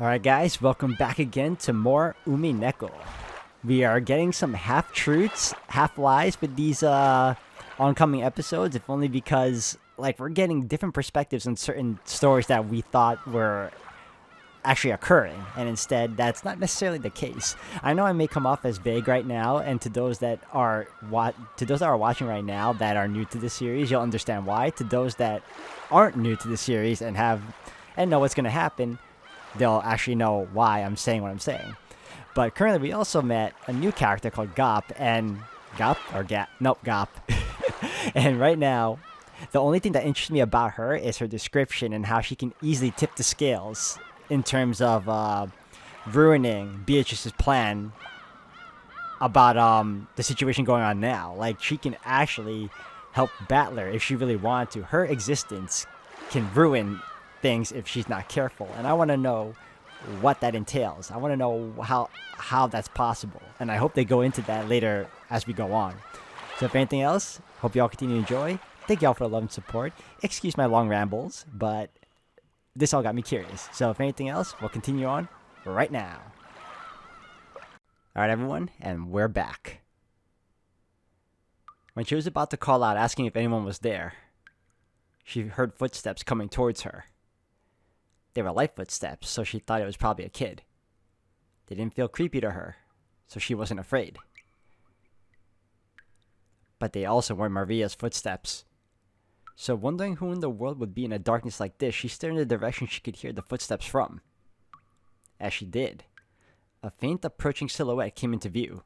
Alright guys, welcome back again to more Umineko. We are getting some half-truths, half-lies with these oncoming episodes, if only because we're getting different perspectives on certain stories that we thought were actually occurring, and instead that's not necessarily the case. I know I may come off as vague right now, and to those that are watching right now that are new to the series, you'll understand why. To those that aren't new to the series and know what's going to happen, they'll actually know why I'm saying what I'm saying. But currently we also met a new character called Gop, and Gop. And right now, the only thing that interests me about her is her description and how she can easily tip the scales in terms of ruining Beatrice's plan about the situation going on now. Like, she can actually help Battler if she really wanted to. Her existence can ruin things if she's not careful, and I want to know what that entails. I want to know how that's possible, and I hope they go into that later as we go on. So if anything else, hope y'all continue to enjoy. Thank y'all for the love and support. Excuse my long rambles, but this all got me curious. So if anything else, we'll continue on right now. Alright everyone, and we're back. When she was about to call out asking if anyone was there, she heard footsteps coming towards her. They were light footsteps, so she thought it was probably a kid. They didn't feel creepy to her, so she wasn't afraid. But they also weren't Maria's footsteps. So wondering who in the world would be in a darkness like this, she stared in the direction she could hear the footsteps from. As she did, a faint approaching silhouette came into view.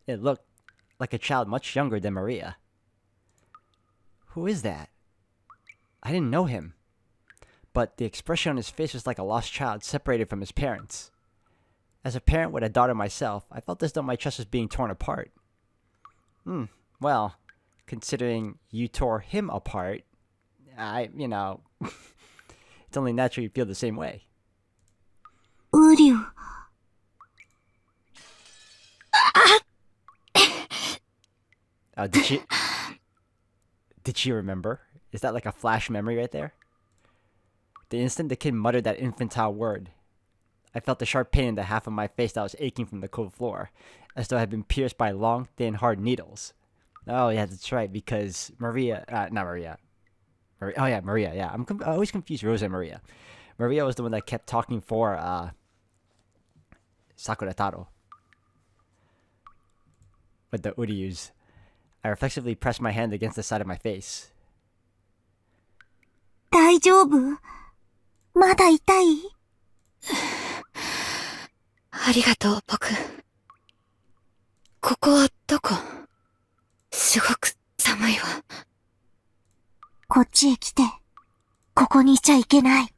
It looked like a child much younger than Maria. Who is that? I didn't know him. But the expression on his face was like a lost child separated from his parents. As a parent with a daughter myself, I felt as though my trust was being torn apart. Well, considering you tore him apart, it's only natural you feel the same way. Uryu. Did she remember? Is that like a flash memory right there? The instant the kid muttered that infantile word, I felt a sharp pain in the half of my face that was aching from the cold floor, as though I had been pierced by long, thin, hard needles. Oh yeah, that's right, because Maria, yeah. I always confuse Rosa and Maria. Maria was the one that kept talking for Sakura Taro. With the Uryus. I reflexively pressed my hand against the side of my face. 大丈夫？まだ痛い？ありがとう、僕。ここはどこ？すごく寒いわ。こっちへ来て。ここにいちゃいけない。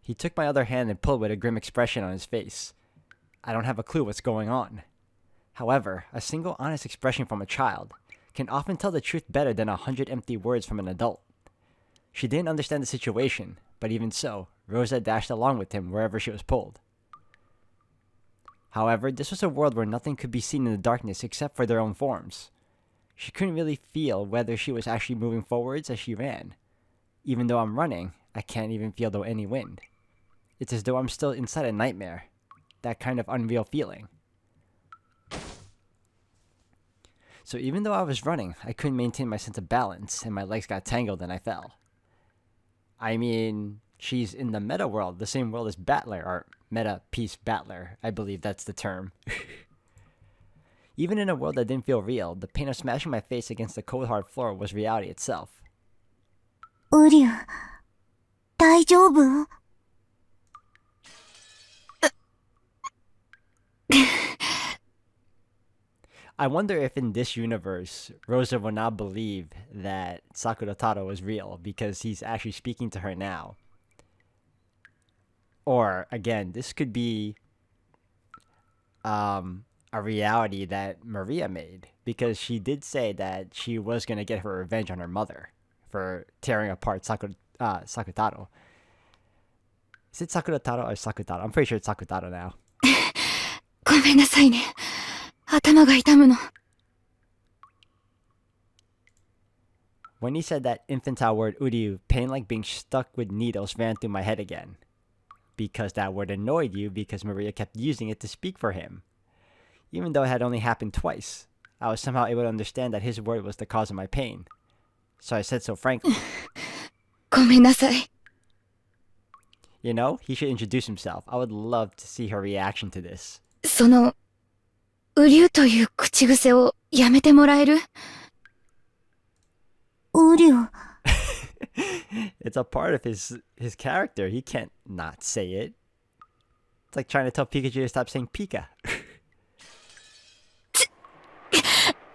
He took my other hand and pulled with a grim expression on his face. I don't have a clue what's going on. However, a single honest expression from a child can often tell the truth better than 100 empty words from an adult. She didn't understand the situation, but even so, Rosa dashed along with him wherever she was pulled. However, this was a world where nothing could be seen in the darkness except for their own forms. She couldn't really feel whether she was actually moving forwards as she ran. Even though I'm running, I can't even feel any wind. It's as though I'm still inside a nightmare. That kind of unreal feeling. So even though I was running, I couldn't maintain my sense of balance, and my legs got tangled and I fell. I mean, she's in the meta world, the same world as Battler, or meta piece Battler, I believe that's the term. Even in a world that didn't feel real, the pain of smashing my face against the cold hard floor was reality itself. Uryu, 大丈夫？I wonder if in this universe, Rosa will not believe that Sakura Taro was real because he's actually speaking to her now. Or, again, this could be a reality that Maria made, because she did say that she was going to get her revenge on her mother for tearing apart Sakutaro. Is it Sakurataro or Sakutaro? I'm pretty sure it's Sakutaro now. ごめんなさいね。頭が痛むの。When he said that infantile word Uryu, pain like being stuck with needles ran through my head again. because that word annoyed you because Maria kept using it to speak for him. Even though it had only happened twice, I was somehow able to understand that his word was the cause of my pain. So I said so frankly. ごめんなさい。 You know, he should introduce himself. I would love to see her reaction to this. その、うりゅうという口癖をやめてもらえる？うりゅう。It's a part of his character. He can't not say it. It's like trying to tell Pikachu to stop saying Pika.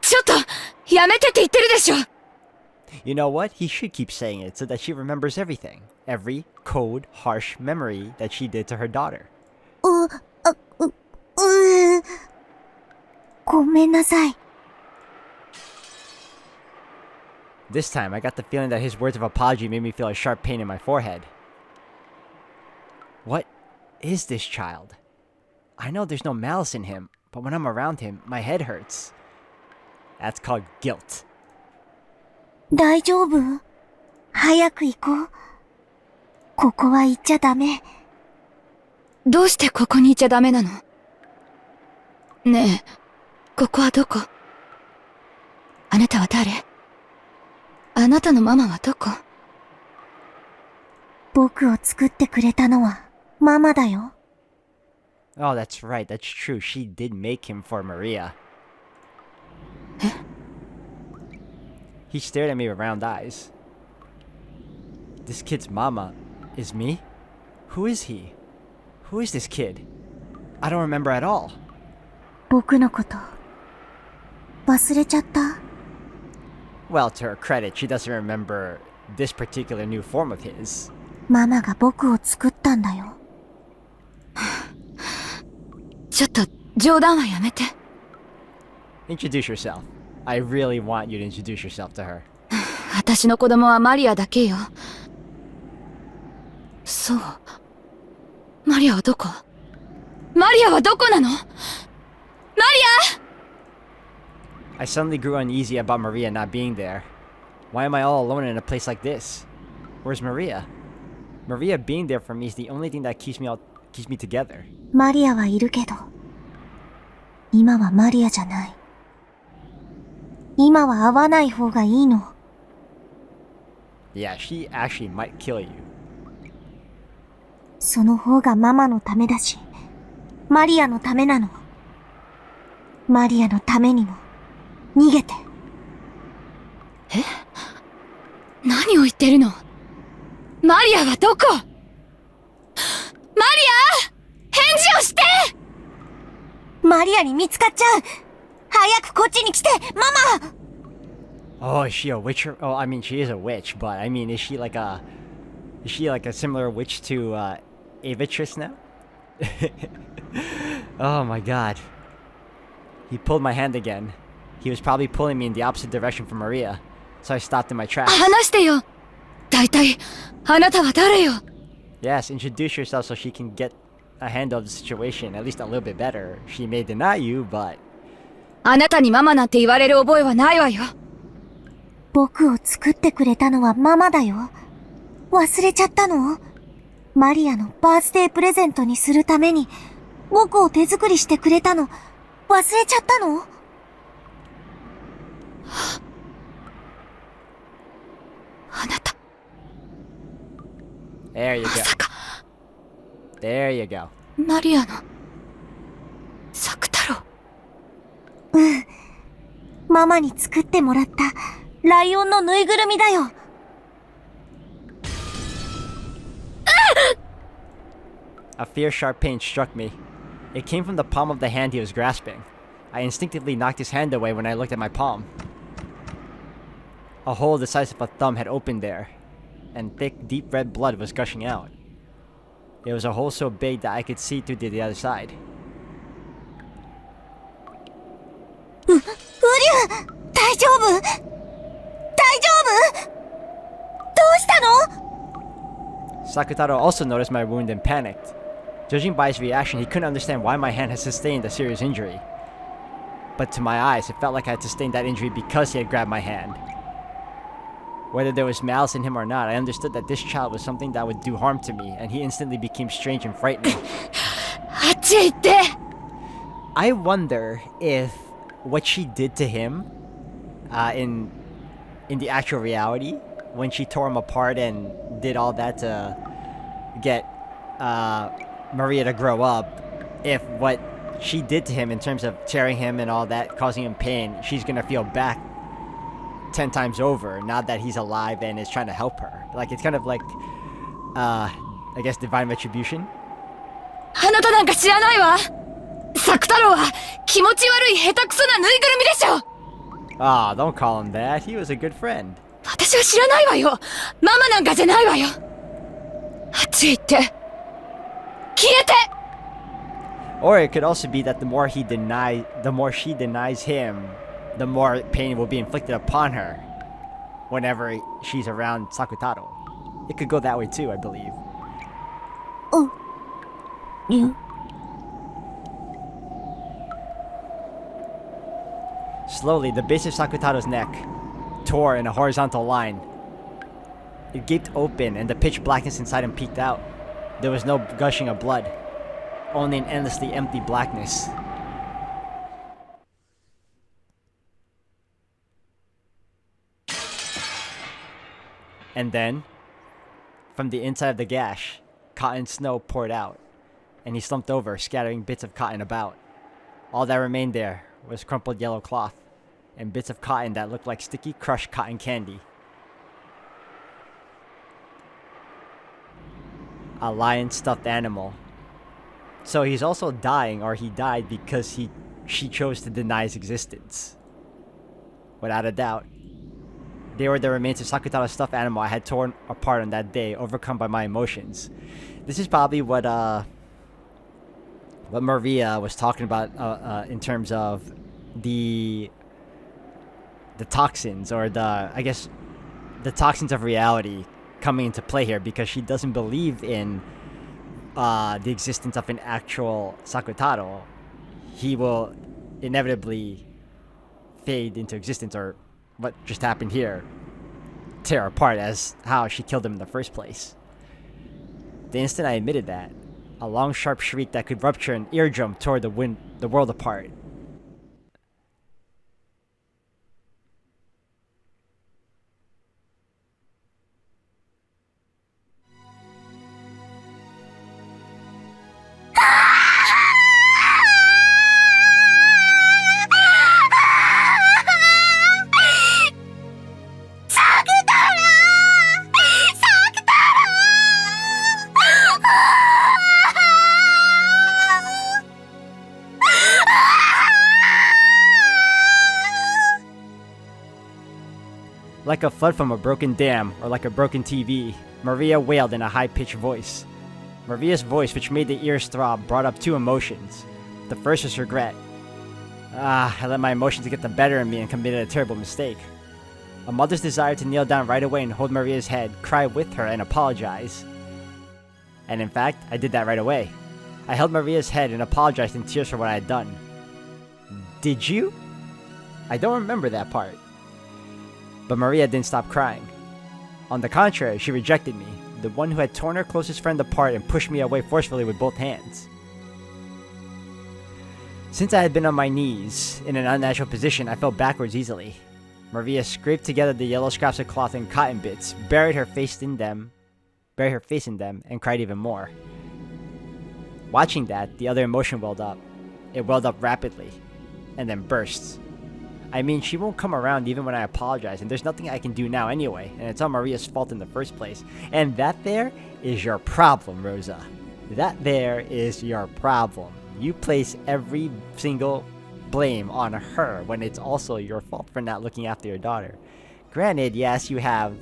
ちょっと、やめてって言ってるでしょ。 You know what? He should keep saying it so that she remembers everything. Every cold, harsh memory that she did to her daughter. ごめんなさい。 This time, I got the feeling that his words of apology made me feel a sharp pain in my forehead. What is this child? I know there's no malice in him, but when I'm around him, my head hurts. That's called guilt. 大丈夫？早く行こう。ここは行っちゃダメ。どうしてここに行っちゃダメなの？ねえ、ここはどこ？あなたは誰？あなたのママはどこ？僕を作ってくれたのはママだよ。Oh, that's right. That's true. She did make him for Maria. え？ He stared at me with round eyes. This kid's mama is me? Who is he? Who is this kid? I don't remember at all. 僕のこと忘れちゃった？ Well, to her credit, she doesn't remember this particular new form of his. ママが僕を作ったんだよ。ちょっと冗談はやめて。 Introduce yourself. I really want you to introduce yourself to her. 私の子供はマリアだけよ。そう。マリアはどこ？マリアはどこなの？マリア！ I suddenly grew uneasy about Maria not being there. Why am I all alone in a place like this? Where's Maria? Maria being there for me is the only thing that keeps me together. マリアはいるけど、今はマリアじゃない。今は会わない方がいいの。Yeah, she actually might kill you. その方がママのためだし、マリアのためなの。マリアのためにも、逃げて。え？何を言ってるの？マリアはどこ？マリア！返事をして！マリアに見つかっちゃう！早くこっちに来て、ママ！ Oh, is she a witch? Oh, I mean, she is a witch, but I mean, is she like a similar witch to Avitress now? Oh my god. He pulled my hand again. He was probably pulling me in the opposite direction from Maria, so I stopped in my tracks. 話してよ！大体、あなたは誰よ？ Yes, introduce yourself so she can get a handle of the situation, at least a little bit better. She may deny you, but... あなたにママなんて言われる覚えはないわよ。僕を作ってくれたのはママだよ。忘れちゃったの？マリアのバースデープレゼントにするために、僕を手作りしてくれたの、忘れちゃったの？あなた。There you go. まさか。 There you go. マリアの、作太郎。うん。ママに作ってもらった、ライオンのぬいぐるみだよ。A fierce, sharp pain struck me. It came from the palm of the hand he was grasping. I instinctively knocked his hand away when I looked at my palm. A hole the size of a thumb had opened there, and thick, deep red blood was gushing out. It was a hole so big that I could see through to the other side. うりゅう、大丈夫？大丈夫？どうしたの？ Sakutaro also noticed my wound and panicked. Judging by his reaction, he couldn't understand why my hand had sustained a serious injury. But to my eyes, it felt like I had sustained that injury because he had grabbed my hand. Whether there was malice in him or not, I understood that this child was something that would do harm to me, and he instantly became strange and frightening. I wonder if what she did to him in the actual reality, when she tore him apart and did all that to get Maria to grow up, if what she did to him in terms of tearing him and all that, causing him pain, she's gonna feel back 10 times over now that he's alive and is trying to help her. Like, it's kind of like, I guess, divine retribution. あなたなんか知らないわ。作太郎は気持ち悪い下手くそなぬいぐるみでしょ。Ah, don't call him that. He was a good friend. 私は知らないわよ。ママなんかじゃないわよ。あっちへ行って。消えて。Or it could also be that the more she denies him, the more pain will be inflicted upon her whenever she's around Sakutaro. It could go that way too, I believe. Oh. Yeah. Slowly, the base of Sakutaro's neck tore in a horizontal line. It gaped open and the pitch blackness inside him peeked out. There was no gushing of blood, only an endlessly empty blackness. And then, from the inside of the gash, cotton snow poured out, and he slumped over, scattering bits of cotton about. All that remained there was crumpled yellow cloth, and bits of cotton that looked like sticky, crushed cotton candy. A lion stuffed animal. So he's also dying, or he died because she chose to deny his existence. Without a doubt. They were the remains of Sakutaro's stuffed animal I had torn apart on that day, overcome by my emotions. This is probably what Maria was talking about in terms of the toxins, or the toxins of reality coming into play here, because she doesn't believe in the existence of an actual Sakutaro. He will inevitably fade into existence, or what just happened here, tear apart as how she killed him in the first place. The instant I admitted that, a long sharp shriek that could rupture an eardrum tore the world apart. Like a flood from a broken dam, or like a broken TV, Maria wailed in a high-pitched voice. Maria's voice, which made the ears throb, brought up two emotions. The first was regret. I let my emotions get the better of me and committed a terrible mistake. A mother's desire to kneel down right away and hold Maria's head, cry with her, and apologize. And in fact, I did that right away. I held Maria's head and apologized in tears for what I had done. Did you? I don't remember that part. But Maria didn't stop crying. On the contrary, she rejected me, the one who had torn her closest friend apart and pushed me away forcefully with both hands. Since I had been on my knees, in an unnatural position, I fell backwards easily. Maria scraped together the yellow scraps of cloth and cotton bits, buried her face in them, and cried even more. Watching that, the other emotion welled up. It welled up rapidly, and then burst. I mean, she won't come around even when I apologize, and there's nothing I can do now anyway, and it's all Maria's fault in the first place. And that there is your problem, Rosa. That there is your problem. You place every single blame on her when it's also your fault for not looking after your daughter. Granted, yes, you have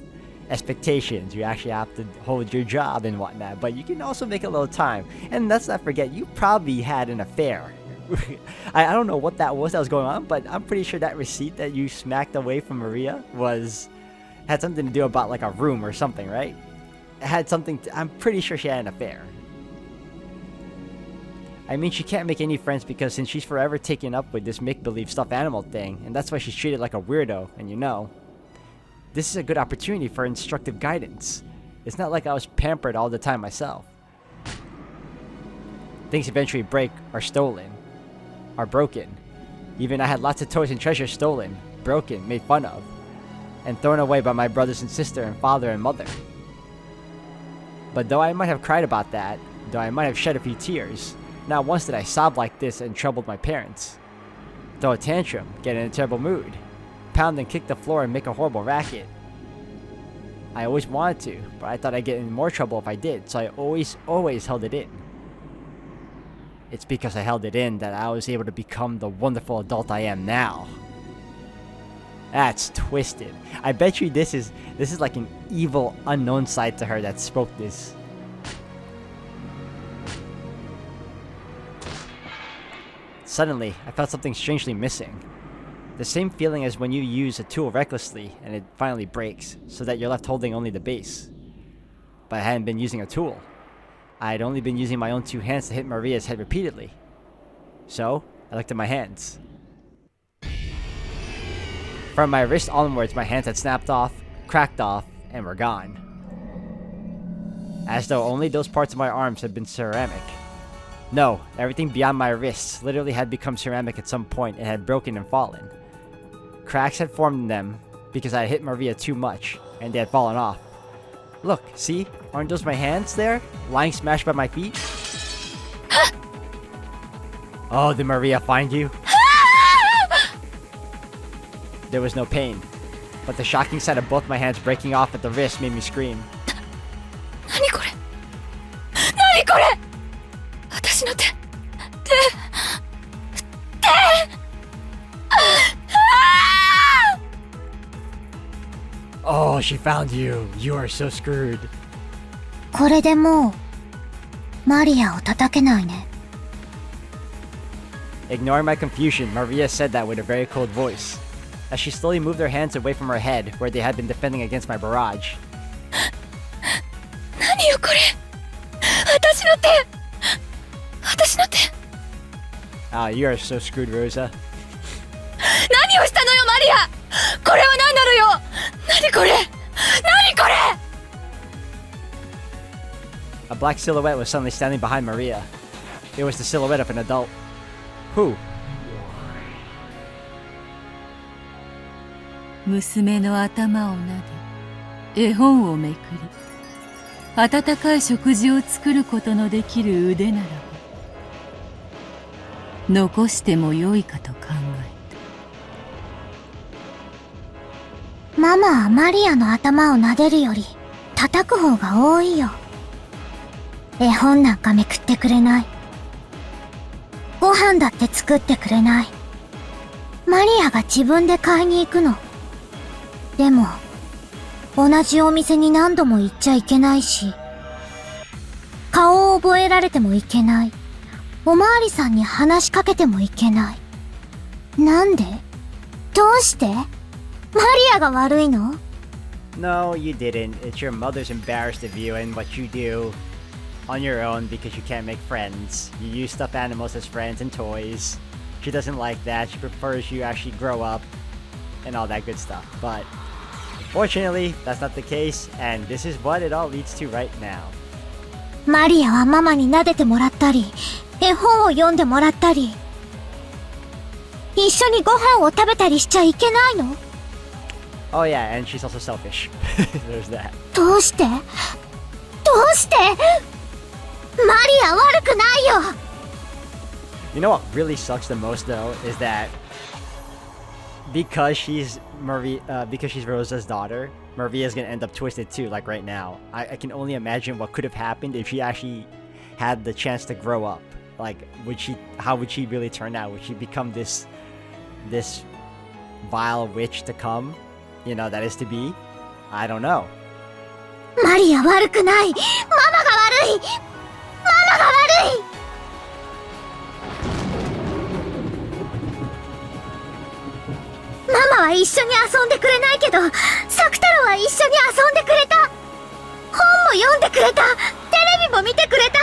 expectations. You actually have to hold your job and whatnot, but you can also make a little time. And let's not forget, you probably had an affair. I don't know what that was going on, but I'm pretty sure that receipt that you smacked away from Maria had something to do about like a room or something, right? It had something I'm pretty sure she had an affair. I mean, she can't make any friends because since she's forever taken up with this make-believe stuffed animal thing, and that's why she's treated like a weirdo, and you know. this is a good opportunity for instructive guidance. It's not like I was pampered all the time myself. Things eventually break or stolen, or broken. Even I had lots of toys and treasures stolen, broken, made fun of, and thrown away by my brothers and sister and father and mother. But though I might have cried about that, though I might have shed a few tears, not once did I sob like this and troubled my parents. Throw a tantrum, get in a terrible mood, pound and kick the floor and make a horrible racket. I always wanted to, but I thought I'd get in more trouble if I did, so I always held it in. It's because I held it in that I was able to become the wonderful adult I am now. That's twisted. I bet you this is like an evil unknown side to her that spoke this. Suddenly, I felt something strangely missing. The same feeling as when you use a tool recklessly and it finally breaks, so that you're left holding only the base. But I hadn't been using a tool. I had only been using my own two hands to hit Maria's head repeatedly. So, I looked at my hands. From my wrist onwards, my hands had snapped off, cracked off, and were gone. As though only those parts of my arms had been ceramic. No, everything beyond my wrists literally had become ceramic at some point and had broken and fallen. Cracks had formed in them because I had hit Maria too much, and they had fallen off. Look, see? Aren't those my hands there? Lying smashed by my feet? Oh, did Maria find you? There was no pain, but the shocking sight of both my hands breaking off at the wrist made me scream. 何これ何これ私の手Oh, she found you. You are so screwed. これでもうマリアを叩けないね。 Ignoring my confusion, Maria said that with a very cold voice, as she slowly moved her hands away from her head where they had been defending against my barrage. 何よこれ私の手私の手 Ah, you are so screwed, Rosa. 何をしたのよマリアこれは何なのよ何これ何これ A black silhouette was suddenly standing behind Maria. It was the silhouette of an adult. Who? 娘の頭を撫で絵本をめくり温かい食事を作ることのできる腕ならば残してもよいかと考えた。ママはマリアの頭を撫でるより叩く方が多いよ。絵本なんかめくってくれない。ご飯だって作ってくれない。マリアが自分で買いに行くの。でも、同じお店に何度も行っちゃいけないし、顔を覚えられてもいけない。おまわりさんに話しかけてもいけない。なんで？どうして？マリアが悪いの？ No, you didn't. It's your mother's embarrassed of you and what you do on your own because you can't make friends. You use stuffed animals as friends and toys. She doesn't like that. She prefers you actually grow up and all that good stuff. But fortunately, that's not the case, and this is what it all leads to right now. マリアはママに撫でてもらったり、絵本を読んでもらったり、一緒にご飯を食べたりしちゃいけないの？ Oh yeah, and she's also selfish. There's that. どうして？どうして？マリア悪くないよ。 You know what really sucks the most though is that because she's Rosa's daughter, Maria's gonna end up twisted too, like right now. I can only imagine what could have happened if she actually had the chance to grow up. Like, how would she really turn out? Would she become this vile witch to come? You know, that is to be? I don't know. マリア悪くない。ママが悪い。ママが悪い。ママは一緒に遊んでくれないけど、サク太郎は一緒に遊んでくれた。本も読んでくれた。テレビも見てくれた。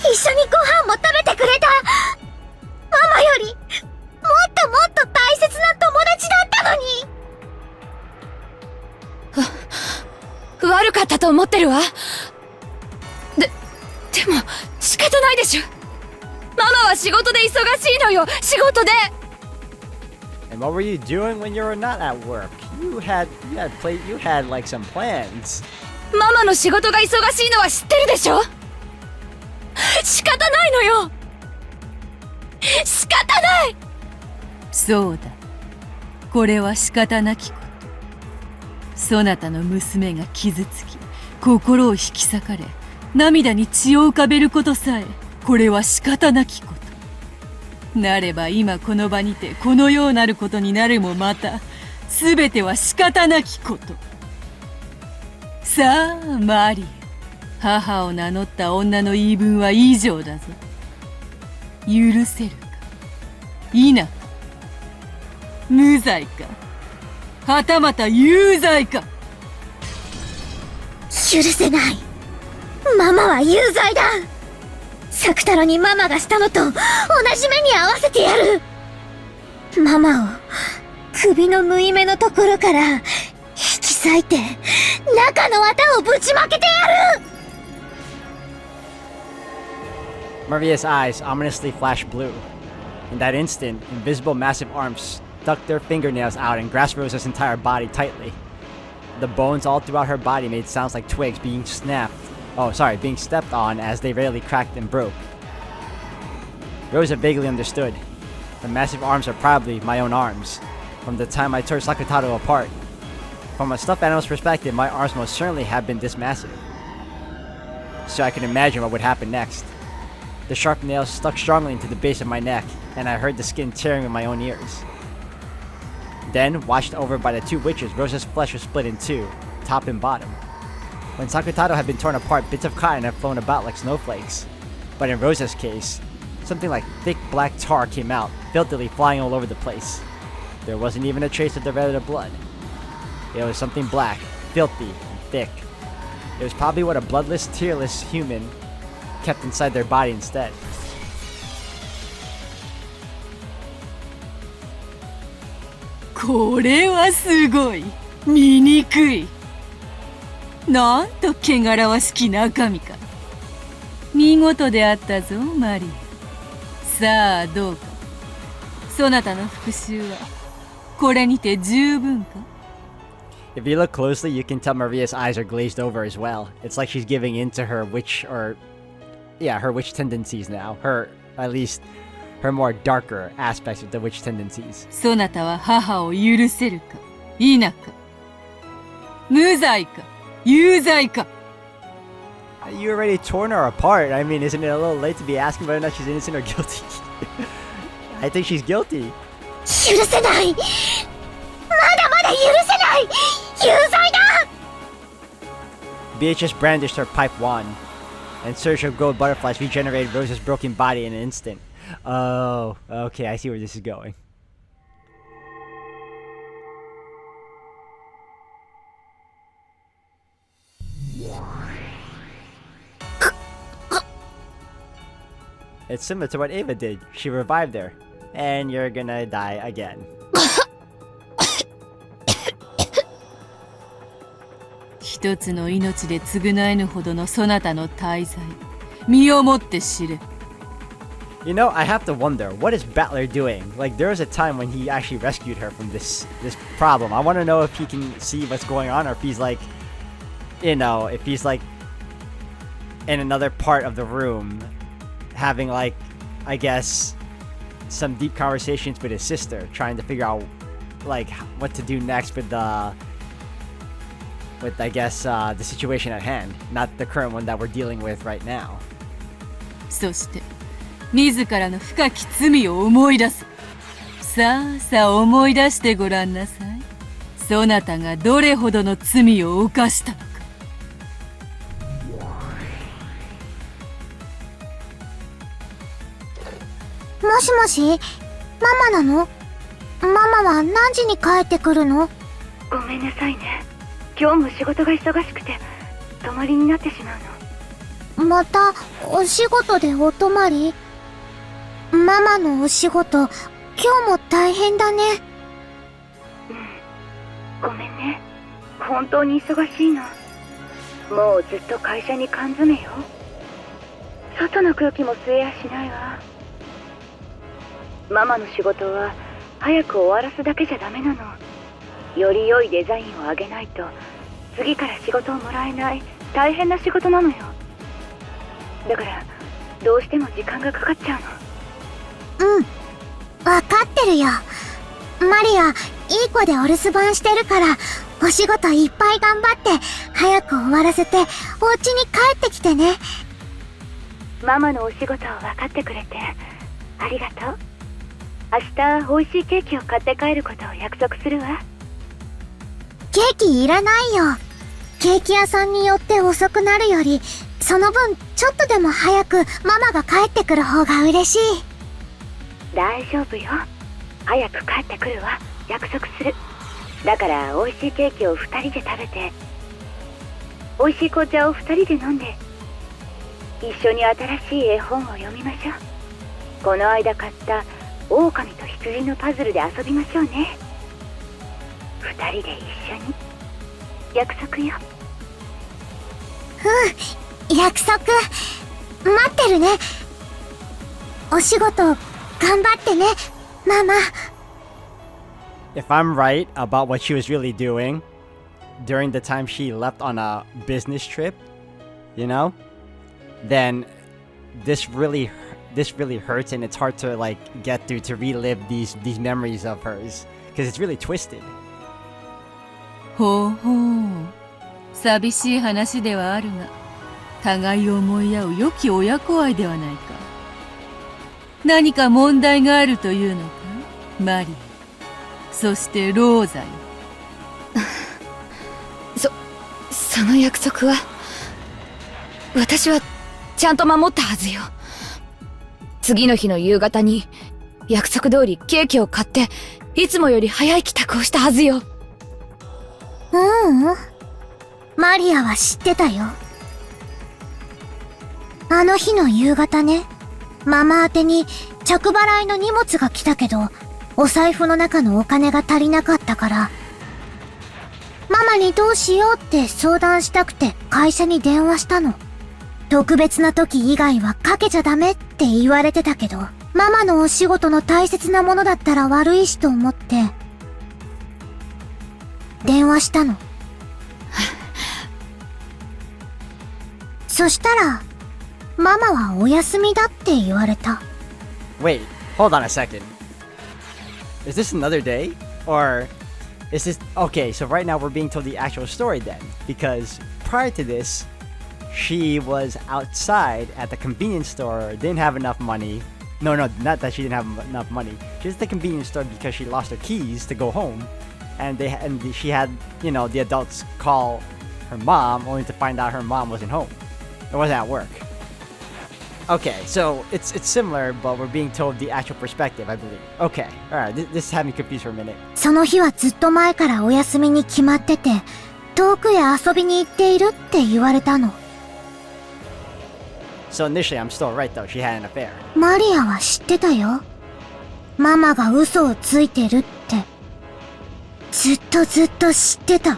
一緒にご飯も食べてくれた。ママよりもっともっと大切な友達だったのに。方ないでしょ。ママは仕事で忙しいのよ、仕事で。 And what were you doing when you were not at work? You had like some plans. ママの仕事が忙しいのは知ってるでしょ。仕方ないのよ。仕方ない。そうだ。これは仕方なきこと。そなたの娘が傷つき、心を引き裂かれ、涙に血を浮かべることさえ、これは仕方なきこと。なれば今この場にてこのようなることになるもまた、すべては仕方なきこと。さあマリア、母を名乗った女の言い分は以上だぞ。許せるか否か、無罪かはたまた有罪か。許せない。ママは有罪だ。作太郎にママがしたのと同じ目に合わせてやる。ママを首の縫い目のところから引き裂いて中の綿をぶちまけてやる。 Maria's eyes ominously flashed blue. In that instant, invisible massive arms stuck their fingernails out and grasped Rosa's entire body tightly. The bones all throughout her body made sounds like twigs being being stepped on as they rarely cracked and broke. Rosa vaguely understood. The massive arms are probably my own arms, from the time I tore Sakutaro apart. From a stuffed animal's perspective, my arms most certainly have been this massive. So I could imagine what would happen next. The sharp nails stuck strongly into the base of my neck, and I heard the skin tearing with my own ears. Then, watched over by the two witches, Rosa's flesh was split in two, top and bottom. When Sakutaro had been torn apart, bits of cotton had flown about like snowflakes. But in Rosa's case, something like thick black tar came out, filthily flying all over the place. There wasn't even a trace of the red of the blood. It was something black, filthy, and thick. It was probably what a bloodless, tearless human kept inside their body instead. これはすごい。醜い。なんと汚らわしき中身か。見事であったぞマリア。さあどうか。そなたの復讐はこれにて十分か。 If you look closely, you can tell Maria's eyes are glazed over as well. It's like she's giving in to her witch tendencies now. At least her more darker aspects of the witch tendencies. そなたは母を許せるか否か。無罪か有罪か。 You already torn her apart. I mean, isn't it a little late to be asking whether or not she's innocent or guilty? I think she's guilty. 許せない。まだまだ許せない。有罪だ。 Beatrice brandished her pipe wand, and surge of gold butterflies regenerated Rosa's broken body in an instant. Oh, okay, I see where this is going. It's similar to what Ava did. She revived her. And you're gonna die again. 一つの命で償えぬほどのそなたの大罪。身をもって知れ。You know, I have to wonder, what is Battler doing? Like, there was a time when he actually rescued her from this problem. I want to know if he can see what's going on, or if he's like, if he's like in another part of the room, having like, I guess, some deep conversations with his sister, trying to figure out like what to do next with the situation at hand, not the current one that we're dealing with right now. そして自らの深き罪を思い出す。さあさあ思い出してごらんなさい。そなたがどれほどの罪を犯したのか。もしもし、ママなの？ママは何時に帰ってくるの？ごめんなさいね。今日も仕事が忙しくて泊まりになってしまうの。またお仕事でお泊まり？ママのお仕事、今日も大変だね。ごめんね。本当に忙しいの。もうずっと会社に缶詰よ。外の空気も吸えやしないわ。ママの仕事は早く終わらすだけじゃダメなの。より良いデザインをあげないと次から仕事をもらえない大変な仕事なのよ。だからどうしても時間がかかっちゃうの。うん、わかってるよ。マリア、いい子でお留守番してるから、お仕事いっぱい頑張って、早く終わらせて、お家に帰ってきてね。ママのお仕事を分かってくれてありがとう。明日美味しいケーキを買って帰ることを約束するわ。ケーキいらないよ。ケーキ屋さんによって遅くなるより、その分ちょっとでも早くママが帰ってくる方が嬉しい。大丈夫よ。早く帰ってくるわ。約束する。だから美味しいケーキを2人で食べて、美味しい紅茶を2人で飲んで、一緒に新しい絵本を読みましょう。この間買った狼と羊のパズルで遊びましょうね。2人で一緒に。約束よ。うん、約束。待ってるね。お仕事頑張ってね、ママ。If I'm right about what she was really doing during the time she left on a business trip, you know, then this really hurts, and it's hard to like get through to relive these memories of hers because it's really twisted. ほうほう。寂しい話ではあるが、互いを思い合う良き親子愛ではないか。何か問題があるというのか、マリア。そしてローザよ。その約束は、私はちゃんと守ったはずよ。次の日の夕方に約束通りケーキを買って、いつもより早い帰宅をしたはずよ。マリアは知ってたよ。あの日の夕方ね、ママ宛てに着払いの荷物が来たけど、お財布の中のお金が足りなかったから、ママにどうしようって相談したくて会社に電話したの。特別な時以外はかけちゃダメって言われてたけど、ママのお仕事の大切なものだったら悪いしと思って、電話したの。そしたら、ママはお休みだって言われた。Wait, hold on a second. Is this another day? Or is this... Okay, so right now we're being told the actual story then. Because prior to this, she was outside at the convenience store, didn't have enough money. No, not that she didn't have enough money. She was at the convenience store because she lost her keys to go home. And she had, you know, the adults call her mom, only to find out her mom wasn't home. It wasn't at work. Okay, so it's similar, but we're being told the actual perspective, I believe. Okay, alright, this had me confused for a minute. その日はずっと前からお休みに決まってて、遠くへ遊びに行っているって言われたの。So initially, I'm still right though, she had an affair. マリアは知ってたよ。ママが嘘をついてるって。ずっと知ってた。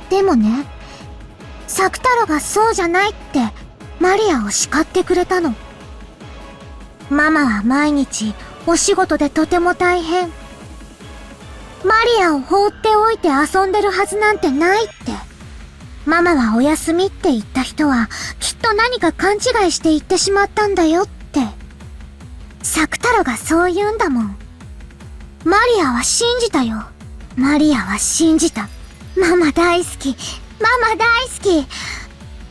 でもね、作太郎がそうじゃないってマリアを叱ってくれたの。ママは毎日お仕事でとても大変。マリアを放っておいて遊んでるはずなんてないって。ママはお休みって言った人はきっと何か勘違いして言ってしまったんだよって。作太郎がそう言うんだもん。マリアは信じたよ。マリアは信じた。ママ大好き。ママ大好き。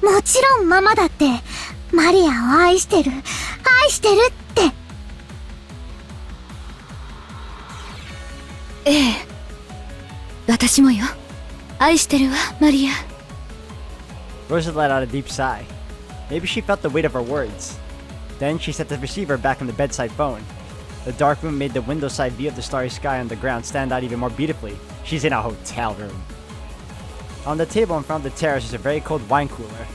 もちろんママだってマリアを愛してる。愛してるって。ええ。私もよ。愛してるわ、マリア。Rosa let out a deep sigh. Maybe she felt the weight of her words. Then she set the receiver back on the bedside phone. The dark room made the window side view of the starry sky on the ground stand out even more beautifully. She's in a hotel room. On the table in front of the terrace was a very cold wine cooler,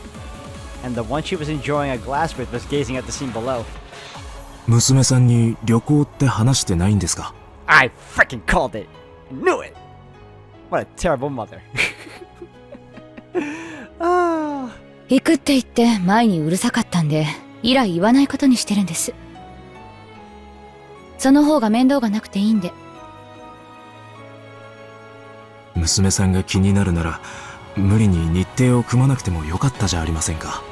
and the one she was enjoying a glass with was gazing at the scene below. 娘さんに旅行って話してないんですか? I freaking called it! Knew it! What a terrible mother. 行くって言って前にうるさかったんで、以来言わないことにしてるんです。その方が面倒がなくていいんで。娘さんが気になるなら、無理に日程を組まなくてもよかったじゃありませんか。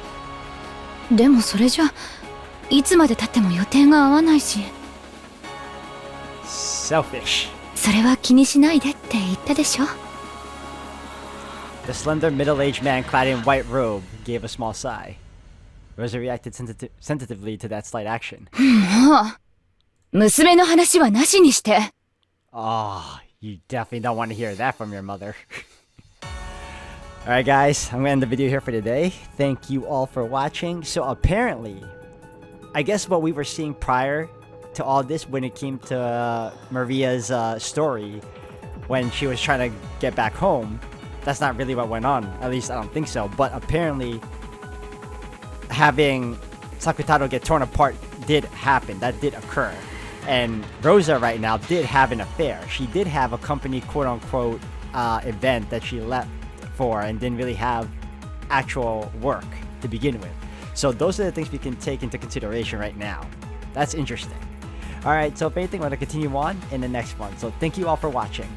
でもそれじゃ、いつまで経っても予定が合わないし。Selfish. それは気にしないでって言ったでしょ。The slender middle-aged man clad in white robe gave a small sigh. Rosa reacted sensitively to that slight action. もう、娘の話はなしにして。Oh, you definitely don't want to hear that from your mother. Alright guys, I'm gonna end the video here for today. Thank you all for watching. So apparently, I guess what we were seeing prior to all this when it came to Maria's story, when she was trying to get back home, that's not really what went on. At least I don't think so. But apparently, having Sakutaro get torn apart did happen. That did occur. And Rosa right now did have an affair. She did have a company quote-unquote event that she left for and didn't really have actual work to begin with. So those are the things we can take into consideration right now. That's interesting. Alright, so if anything, we're going to continue on in the next one. So thank you all for watching.